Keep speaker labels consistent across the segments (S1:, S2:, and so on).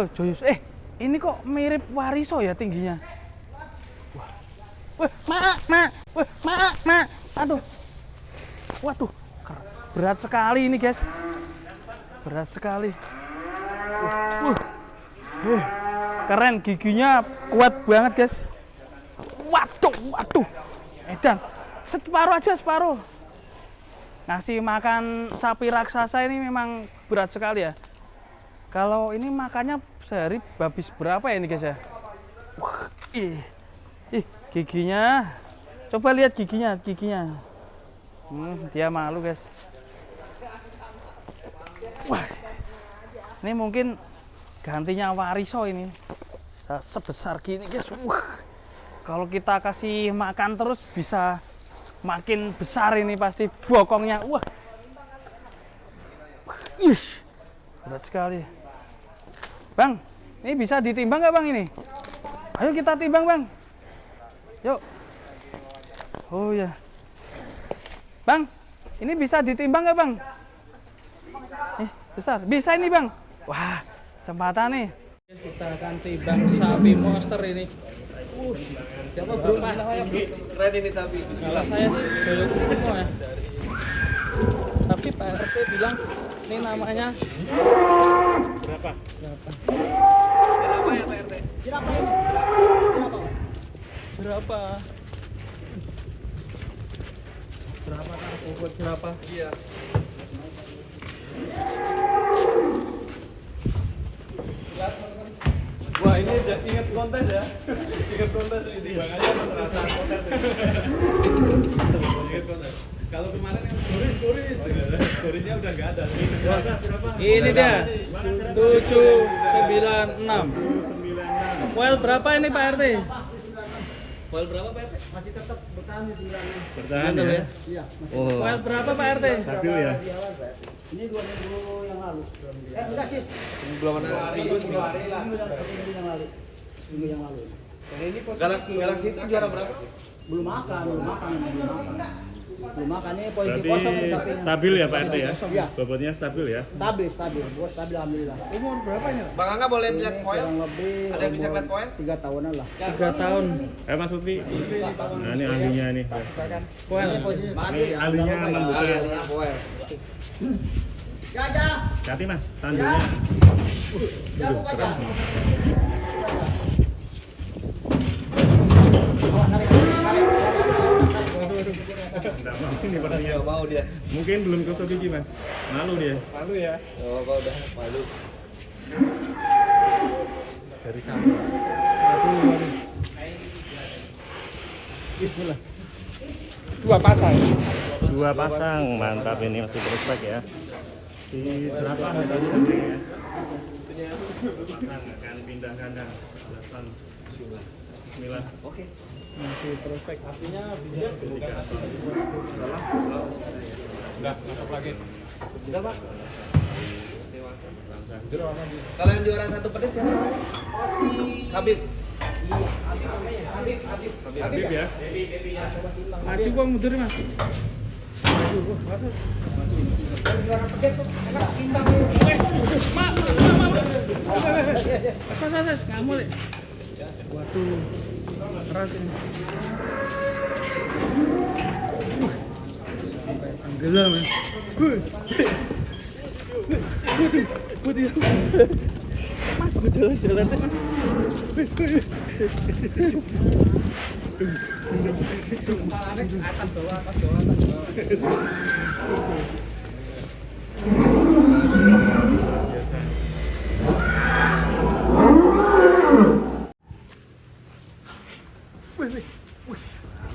S1: Joyus. Ini kok mirip Wariso ya tingginya. Wah, mak. Aduh. Waduh, berat sekali ini, guys. Berat sekali. Keren, giginya kuat banget, guys. Waduh. Edan. Separuh. Ngasih makan sapi raksasa ini memang berat sekali ya. Kalau ini makannya sehari habis berapa ya ini, guys ya? Giginya. Coba lihat giginya. Dia malu, guys. Wah, ini mungkin gantinya Wariso ini. Sebesar gini, guys. Kalau kita kasih makan terus bisa makin besar ini pasti bokongnya. Berat sekali. Bang, ini bisa ditimbang nggak, Bang, ini? Ayo kita timbang, Bang. Yuk. Oh ya. Bang, ini bisa ditimbang nggak, Bang? Besar. Bisa ini, Bang. Wah, kesempatan nih. Kita akan timbang sapi monster ini. Siapa bro?
S2: Keren ini sapi.
S1: Bismillah. Saya sih Joyus semua ya. Tapi Pak RT bilang ini namanya
S2: Berapa ya Pak RT?
S1: Jerapah. Jerapah kan bobot jerapah.
S2: Iya. Wah, ini ingat kontes ya. Ingat kontes ini. Makanya terasa kontes. Ingat kontes. Kalau kemarin kan stories-nya udah nggak ada.
S1: Ini dia 796. Well berapa ini Pak RT?
S2: Poin berapa Pak RT?
S3: Masih tetap bertahan di 96.
S2: Bertahan ya?
S3: Iya, masih.
S2: Oh.
S1: Well berapa Pak RT?
S2: Stabil ya?
S3: Ini 2 minggu yang lalu. Enggak sih.
S2: Belum ada seminggu
S3: Minggu yang lalu. Minggu yang lalu.
S2: Galaxy itu juara berapa?
S3: Belum makan. Belum makan ini posisi
S4: Berarti
S3: kosong ini sapi.
S4: stabil ya Pak RT ya?
S3: Iya.
S4: Bobotnya stabil ya?
S3: Stabil. Gua stabil alhamdulillah.
S1: Umur berapa ini?
S2: Bang Angga boleh lihat poin?
S3: Kurang lebih
S2: Ada yang bisa lihat poin?
S3: 3 tahunan lah.
S1: 3 tahun.
S4: Mas Lutfi. Nah ini ahlinya nih.
S1: Well.
S4: Ini ahlinya membuka.
S2: Poin.
S4: Hati Mas, tanduknya. Keras nih. Enggak mau ini sepertinya.
S2: Mau dia.
S4: Mungkin belum ke gigi Mas. Malu dia.
S1: Malu ya.
S2: Oh, kau udah malu.
S4: Dari sana.
S1: Bismillah. 2 pasang.
S4: 2 pasang, mantap ini masih prospek ya. Di berapa tadi ya? Pasang akan pindah kandang. Bismillah.
S2: Oke.
S1: Masih prospek. Artinya bisa
S2: Enggak, masuk lagi. Sudah, Pak. Kalau yang juara 1 pedes siapa? Habib.
S4: Habib ya.
S1: maju kok mundur Mas. Maju. Mas, kamu le. Waduh. Keras ini. Tenggelam ya. Putih. Mas, gue jalan-jalan tuh.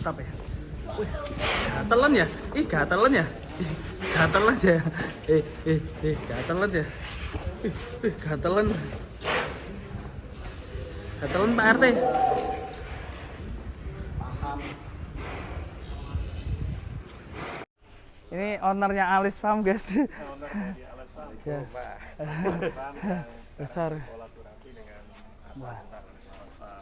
S1: Mantap ya. Gatelan ya? Gatelan ya? Gatelan ya? Gatelan ya? Gatelan. Gatelan Pak RT. Ini ownernya Alis Farm guys. Ya. Besar. Wah.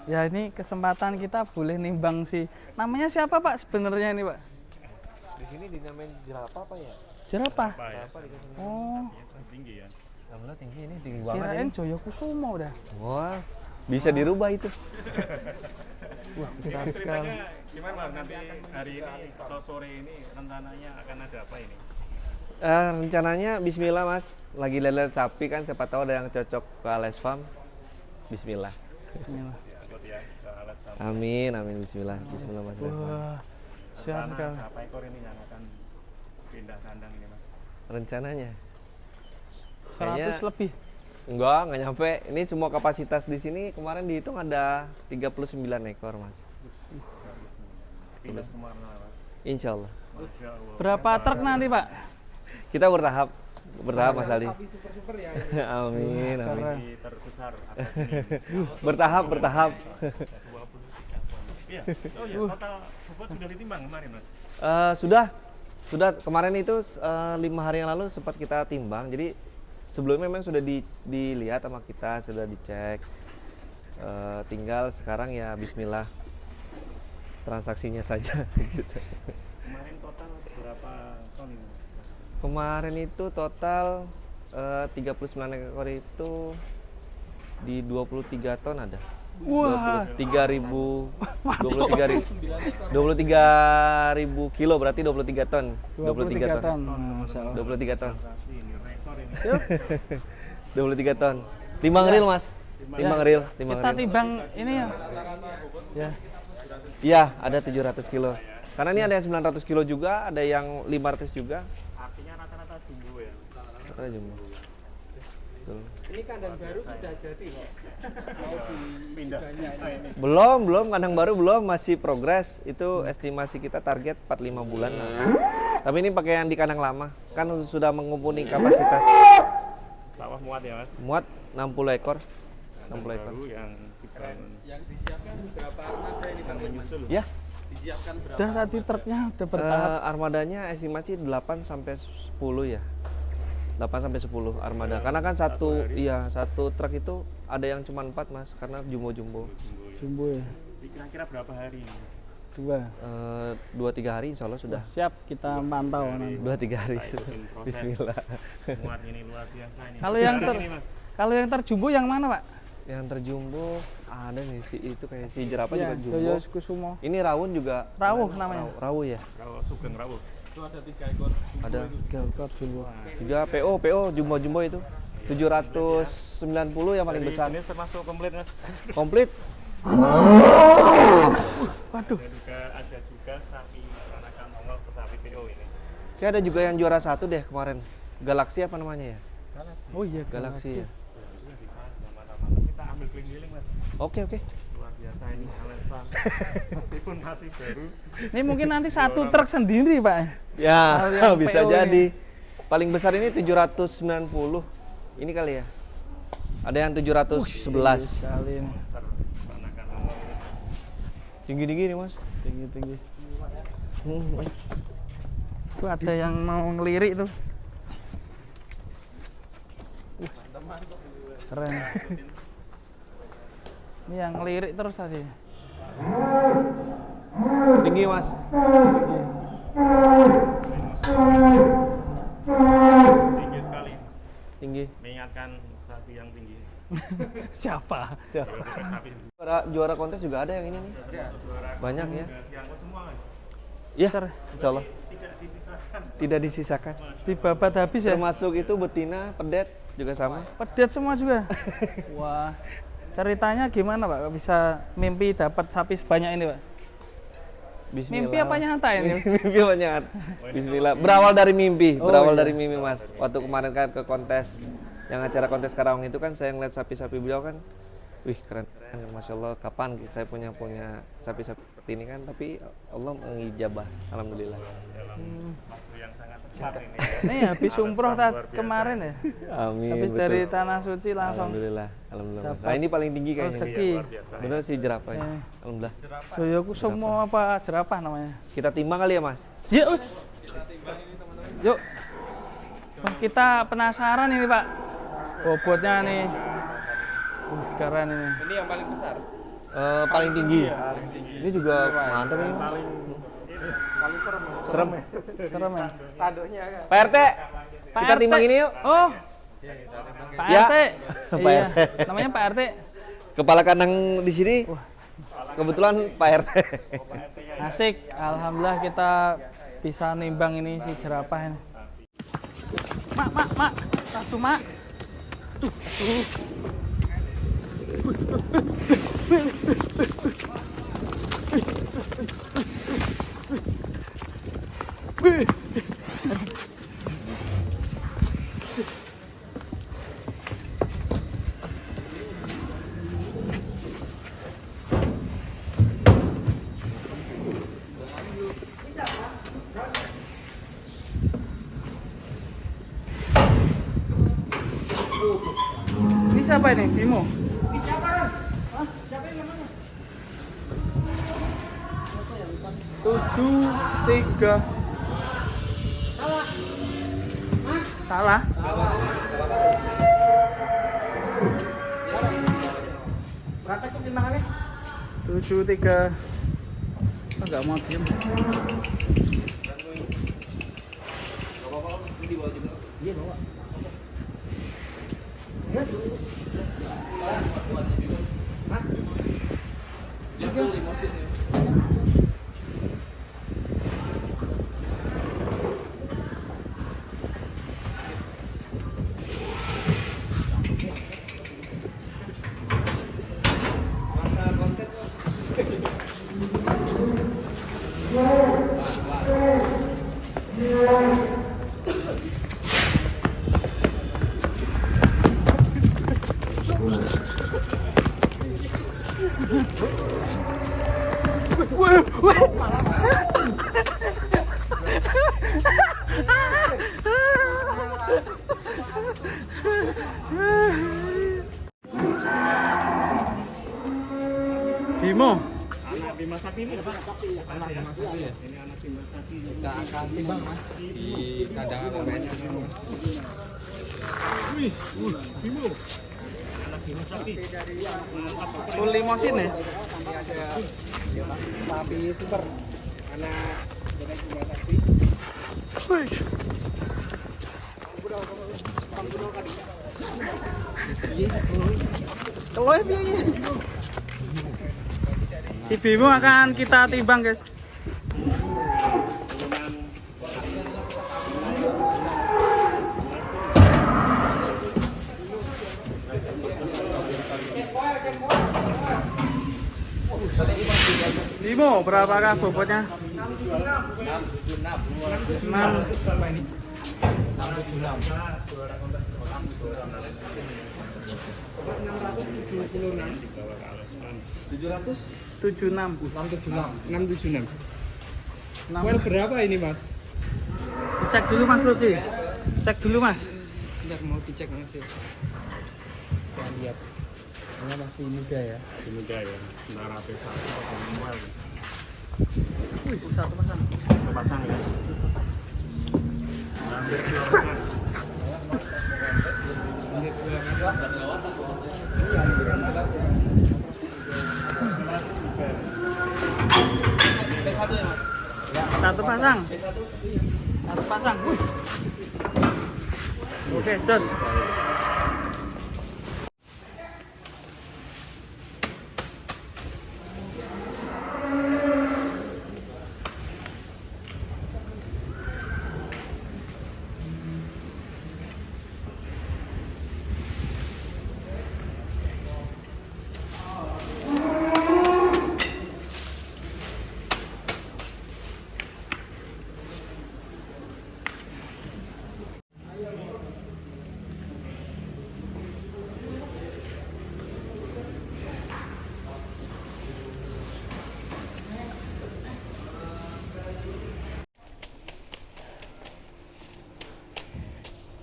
S1: Ya ini kesempatan kita boleh nimbang sih. Namanya siapa Pak sebenarnya ini Pak?
S2: Di sini dinamain jerapah apa ya?
S1: Jerapah.
S4: Apa ya?
S1: Oh.
S4: Tinggi ya.
S3: Alhamdulillah tinggi ini, tinggi banget
S1: Kirain
S3: ini.
S1: Joyo Kusumo udah.
S3: Wah, bisa dirubah itu.
S1: Wah, besar sekali.
S4: Gimana Mas, nanti hari ini atau sore ini rencananya akan ada apa ini?
S3: Rencananya Bismillah Mas, lagi lihat sapi kan, siapa tahu ada yang cocok ke Ales Farm. Bismillah.
S1: Bismillah.
S4: Ikut ya ke alat tamu.
S3: Amin, amin. Bismillah, Bismillah Mas.
S1: Wah, besar sekali.
S4: Berapa ekor ini yang akan pindah kandang ini Mas?
S3: Rencananya
S1: 100
S3: kayaknya-
S1: lebih.
S3: nggak nyampe. Ini semua kapasitas di sini kemarin dihitung ada 39 ekor Mas.
S4: Pindah semua Mas.
S3: Insya Allah.
S4: Masya Allah.
S1: Berapa truk nanti, Pak?
S3: Kita bertahap Mas Ali. Amin, amin.
S1: Keren.
S4: Ini terbesar atas ini.
S3: Bertahap.
S4: 23 ton. Iya. Oh ya, total bobot sudah ditimbang kemarin Mas.
S3: Sudah kemarin itu 5 hari yang lalu sempat kita timbang. Jadi sebelumnya memang sudah dilihat sama kita, sudah dicek. Tinggal sekarang ya Bismillah transaksinya saja. Gitu.
S4: Kemarin total berapa ton ini?
S3: Kemarin itu total 39 ekor itu di 23 ton ada.
S1: Wah,
S3: 23.000 kilo berarti 23 ton.
S1: 23 ton. Masya Allah.
S3: 23 ton.
S4: Transaksi ini rekor ini.
S3: 23 ton. Timbang real Mas. Timbang real, timbang
S1: Kita
S3: real.
S1: timbang ini ya. Ya.
S3: Iya, ada 700 kilo. Karena ini ada yang 900 kilo juga, ada yang 500 juga.
S4: Artinya rata-rata jumbo ya.
S3: Kata jumbo. Betul.
S2: Ini kandang baru sudah jadi kok. Mau
S4: Pindah ini.
S3: Belum, kandang baru belum, masih progres. Itu estimasi kita target 4-5 bulan lah. Tapi ini pakai yang di kandang lama. Kan sudah mengumpulkan kapasitas.
S4: Sawah muat ya Mas.
S3: Muat 60 ekor. 60 ekor.
S4: Baru yang kita
S2: yang disiapkan berapa armada ini Bang?
S4: menyusul.
S3: Ya,
S2: Disiapkan berapa?
S1: Udah tadi truknya udah bertahap.
S3: armadanya estimasi 8 sampai 10 ya. 8 sampai 10 armada. Karena kan satu truk itu ada yang cuma 4 Mas, karena jumbo-jumbo.
S1: Jumbo ya.
S4: Kira-kira berapa hari ini?
S1: 2.
S3: 2-3 hari insya Allah sudah.
S1: Siap kita pantau nanti.
S3: 2-3 hari.
S4: Kita ikutin proses.
S3: Bismillah.
S4: Muat ini luar biasa ini.
S1: Kalau yang
S4: Sekarang ini, Mas.
S1: Kalau yang terjumbo yang mana, Pak?
S3: Yang terjumbo ada nih si itu kayak si jerapah
S1: Ya,
S3: juga jumbo.
S1: Joyo Kusumo.
S3: Ini rawun juga.
S1: Rawuh namanya.
S3: Rawuh ya.
S4: Rawo Sugeng Rawo.
S2: Itu ada 3 ekor.
S3: Ada
S1: 3 ekor jumbo.
S3: 3 PO jumbo itu 790 yang paling
S4: Jadi
S3: besar.
S4: ini termasuk komplit Mas.
S3: Komplit.
S1: Waduh.
S4: Ada juga sapi peranakan Mongol sapi PO ini.
S3: Kayak ada juga yang juara 1 deh kemarin. Galaxy apa namanya ya?
S1: Oh iya,
S3: Galaxy ya.
S4: Kita ambil keliling-keliling Mas.
S3: Oke.
S4: Luar biasa ini Alesa. Meskipun masih baru.
S1: Ini mungkin nanti satu truk sendiri, Pak.
S3: Ya,
S1: Kalau yang
S3: bisa
S1: PO
S3: jadi. Paling besar ini 790. Ini kali ya. Ada yang 711.
S1: Kali ini.
S4: Peranakan Mongol.
S3: Tinggi-tinggi nih, Mas.
S1: Tinggi-tinggi. Itu ada yang mau ngelirik tuh. Keren. Ini yang ngelirik terus tadi.
S3: Tinggi, Mas.
S4: Tinggi sekali.
S3: Tinggi.
S4: Mengingatkan sapi yang tinggi.
S1: Siapa?
S4: Sapi
S3: Juara kontes juga ada yang ini nih. Banyak ya.
S4: diangkut semua Mas.
S3: Ya,
S1: Besar.
S3: insya Allah. Tidak disisakan.
S1: Dibabat habis ya?
S3: Termasuk itu betina, pedet juga sama.
S1: Pedet semua juga. Wah. Ceritanya gimana, Pak? Bisa mimpi dapat sapi sebanyak ini, Pak?
S3: Bismillah.
S1: Mimpi apa nyata ini?
S3: Mimpi apa nyata? Bismillah. Berawal dari mimpi,
S1: Oh,
S3: berawal
S1: iya.
S3: dari mimpi Mas. Waktu kemarin kan ke kontes, yang acara kontes Karawang itu kan saya ngeliat sapi-sapi beliau kan, wih keren, masya Allah. Kapan saya punya sapi-sapi seperti ini kan? Tapi Allah mengijabah, alhamdulillah.
S4: Waktu yang sangat cepat ini.
S1: Ini habis umroh kemarin ya?
S3: Amin.
S1: Habis
S3: betul.
S1: dari Tanah Suci langsung
S3: Alhamdulillah, alhamdulillah. Mas.
S1: dapat
S3: Nah ini paling tinggi kayaknya.
S1: rezeki.
S4: Luar biasa.
S3: Bener sih jerapah.
S1: Eh.
S3: Alhamdulillah.
S1: Joyo Kusumo apa jerapah namanya?
S3: Kita timbang kali ya Mas.
S1: Yuk. Yuk. Wah, kita penasaran ini, Pak. Bobotnya nih. Keren ini.
S2: Ini yang paling besar.
S3: Paling tinggi. Ini juga mantap ini.
S2: Paling serem.
S3: Serem.
S1: Serem ya?
S2: Tanduknya kan.
S3: Pak RT, kita
S1: Pak
S3: timbang
S1: RT.
S3: ini yuk.
S1: Oh, Pak
S3: Ya,
S1: RT.
S3: Pak
S1: Iya,
S3: RT.
S1: namanya Pak RT.
S3: Kepala kandang di sini kebetulan Pak RT.
S1: Asik, alhamdulillah kita bisa nimbang ini si jerapah ini. Mak, satu mak. Tuh. Ini siapa ini? Bimo? Ini siapa? Hah? Siapa yang namanya? 73. Salah. Mas? Salah. Berapa itu timbangannya? 73. Enggak mau diem. Iya bawa. Bimo,
S4: Anak Bima Sakti ini apa? Anak Bima Sakti ya? Ini anak Bima Sakti. Kita akan timbang mas di kandang APS. Wih, Bimo. Anak Bima Sakti.
S1: full limosin ya?
S2: Sapi super. Anak Bima Sakti.
S1: Wih. Kalau piye? Si Bimo akan kita timbang, guys. Bimo, berapakah bobotnya? 6. Berapa ini?
S2: 676.
S1: 6.
S2: Well, berapa ini mas?
S1: Dicek dulu Mas Lutfi. Cek dulu Mas.
S2: Tidak mau dicek mas ya. Kita lihat. Ini masih muda ya.
S4: Ini dia ya. Nara P1 Well.
S1: Wih, satu pasang.
S4: Pasang ya. Hampir kilometer.
S1: Satu pasang. Satu pasang. Wih. Oke, jos.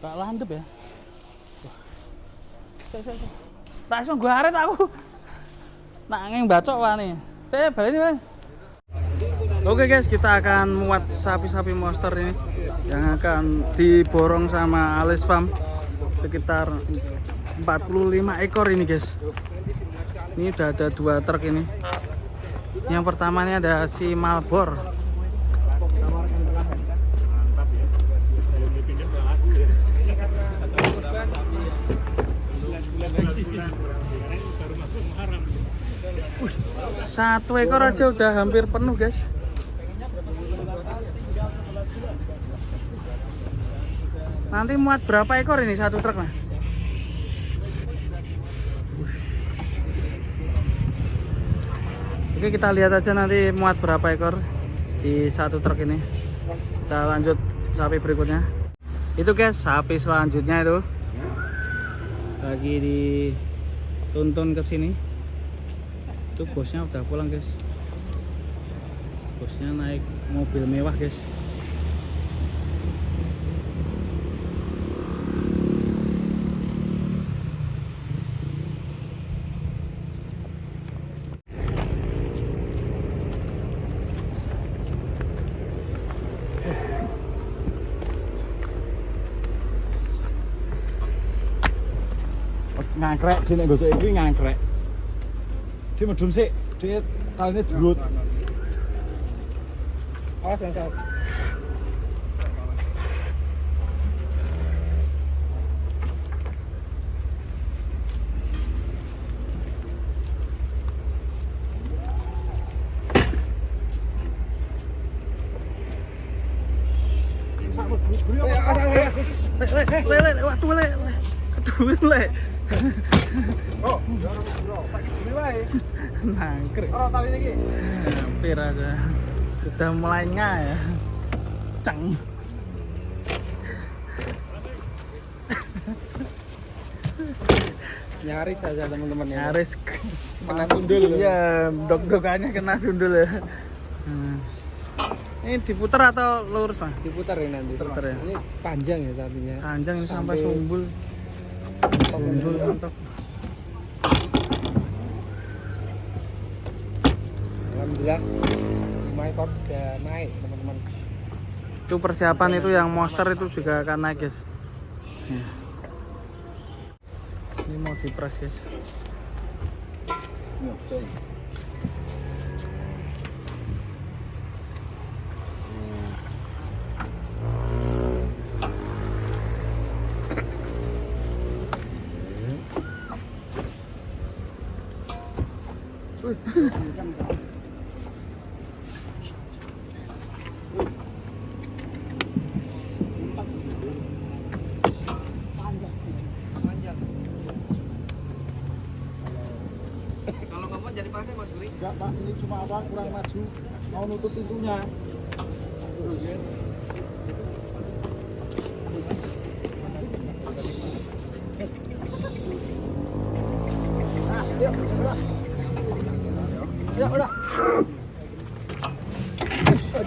S1: Pak landep ya. Saya. Langsung gua aret aku. Nanging bacok wani. Saya balik nih, Mas. Oke guys, kita akan muat sapi-sapi monster ini yang akan diborong sama Alis Farm sekitar 45 ekor ini guys. Ini udah ada 2 truk ini. Yang pertama ini ada si Malbor.
S4: Mantap ya. Sebelum dipindah udah laku ya.
S1: Satu ekor aja udah hampir penuh guys. Nanti muat berapa ekor ini satu truk nah? Oke, kita lihat aja nanti muat berapa ekor di satu truk ini. Kita lanjut sapi berikutnya. Itu guys, sapi selanjutnya itu lagi dituntun ke sini. Itu bosnya udah pulang guys. Bosnya naik mobil mewah guys.
S4: Ngangkrek, dia nek gosok iki ngangkrek. Dia medun sik, dia kaline durut.
S2: Awas Mas.
S1: Le, waktu le. Aduh le.
S4: Oh, ini wae.
S1: Nangkrik.
S4: Ora tali iki.
S1: Hampir aja. Sudah mulai ya. Cang.
S2: Nyaris aja teman-teman ya.
S1: Nyaris
S2: Kena sundul.
S1: Iya, dok-dokannya kena sundul ya. Ini diputar atau lurus Mas?
S2: Diputar ya nanti.
S1: Diputar ya.
S2: Ini panjang ya sapinya.
S1: Panjang ini sampai sumbul. Sumbul mantap.
S2: Alhamdulillah 5 ekor sudah naik teman-teman.
S1: Itu persiapan itu yang monster itu juga akan naik guys. Ya. Ini mau dipres guys.
S3: Kalau ngomong jadi pasnya Mas Guri.
S4: Enggak Pak, ini cuma apa kurang maju, mau nutup pintunya.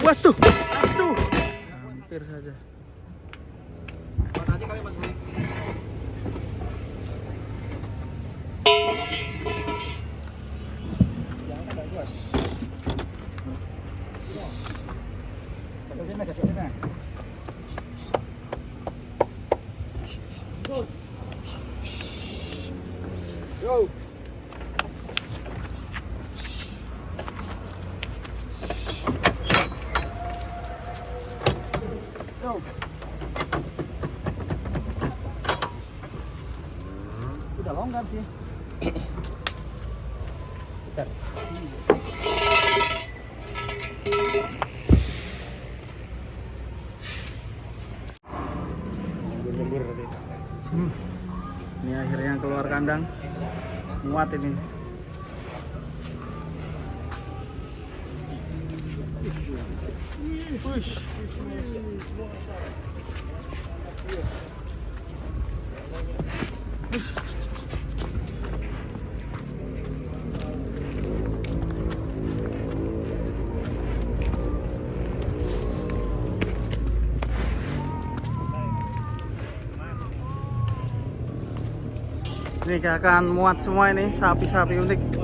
S1: Waduh, aduh. Hampir saja.
S3: Buat aja kali Mas Guri.
S4: Yo.
S1: Udah longgar sih.
S2: Bentar.
S4: Lembur tadi.
S1: Ini akhirnya keluar kandang. Muat ini. Push. Ini akan muat semua ini sapi-sapi unik.